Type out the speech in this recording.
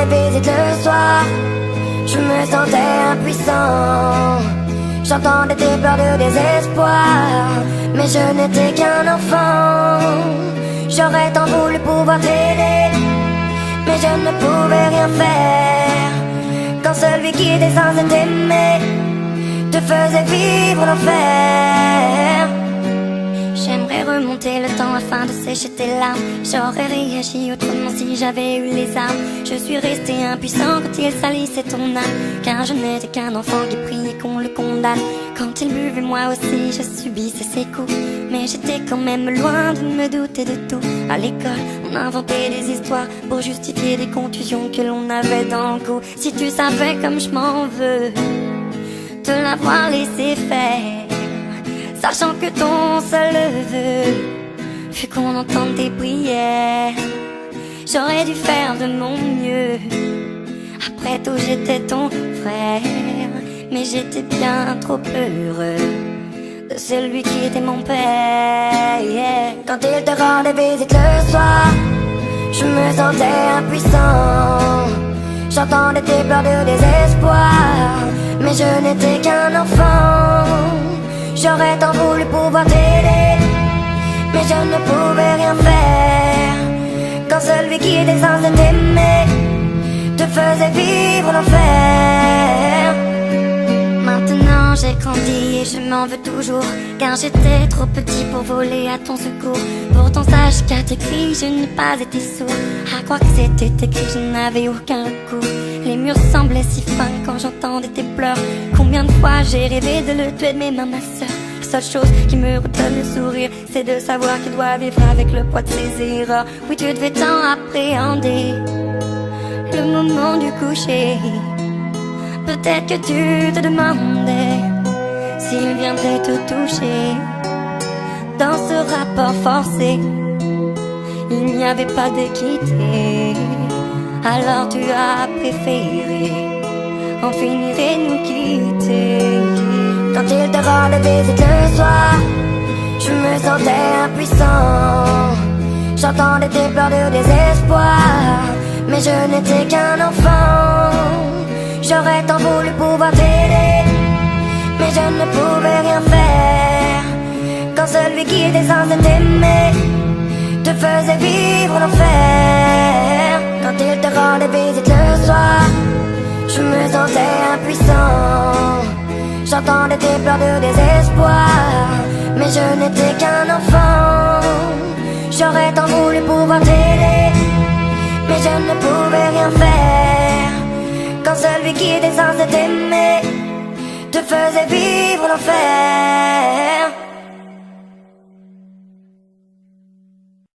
rendais visite le soir, je me sentais impuissant. J'entendais tes pleurs de désespoir, mais je n'étais qu'un enfant. J'aurais tant voulu pouvoir t'aider, mais je ne pouvais rien faire. Quand celui qui était censé t'aimer te faisait vivre l'enfer. J'aimerais remonter le temps afin de sécher tes larmes. J'aurais réagi autrement si j'avais eu les armes. Je suis resté impuissant quand il salissait ton âme, car je n'étais qu'un enfant qui priait qu'on le condamne. Quand il buvait, moi aussi je subissais ses coups, mais j'étais quand même loin de me douter de tout. À l'école, on inventait des histoires pour justifier des contusions que l'on avait dans le cou. Si tu savais comme je m'en veux te l'avoir laissé faire, sachant que ton seul vœu fut qu'on entende tes prières. J'aurais dû faire de mon mieux, après tout j'étais ton frère, mais j'étais bien trop heureux de celui qui était mon père, yeah. Quand il te rendait visite le soir, je me sentais impuissant. J'entendais tes pleurs de désespoir, mais je n'étais qu'un enfant. J'aurais tant voulu pouvoir t'aider, mais je ne pouvais rien faire. Quand celui qui était censé t'aimer te faisait vivre l'enfer. Maintenant j'ai grandi et je m'en veux toujours, car j'étais trop petit pour voler à ton secours. Pourtant sache qu'à tes cris je n'ai pas été sourd. À croire que c'était écrit, je n'avais aucun recours. Les murs semblaient si fins quand j'entendais tes pleurs. Combien de fois j'ai rêvé de le tuer de mes mains, ma soeur. La seule chose qui me redonne le sourire, c'est de savoir qu'il doit vivre avec le poids de ses erreurs. Oui, tu devais tant appréhender le moment du coucher. Peut-être que tu te demandais s'il viendrait te toucher. Dans ce rapport forcé, il n'y avait pas d'équité. Alors tu as préféré en finir et nous quitter. Quand il te rendait visite le soir, je me sentais impuissant. J'entendais tes pleurs de désespoir, mais je n'étais qu'un enfant. J'aurais tant voulu pouvoir t'aider, mais je ne pouvais rien faire. Quand celui qui était censé t'aimer te faisait vivre l'enfer. Quand il te rendait visite le soir, je me sentais impuissant. J'entendais tes pleurs de désespoir, mais je n'étais qu'un enfant. J'aurais tant voulu pouvoir t'aider, mais je ne pouvais rien faire. Quand celui qui était censé t'aimer te faisait vivre l'enfer.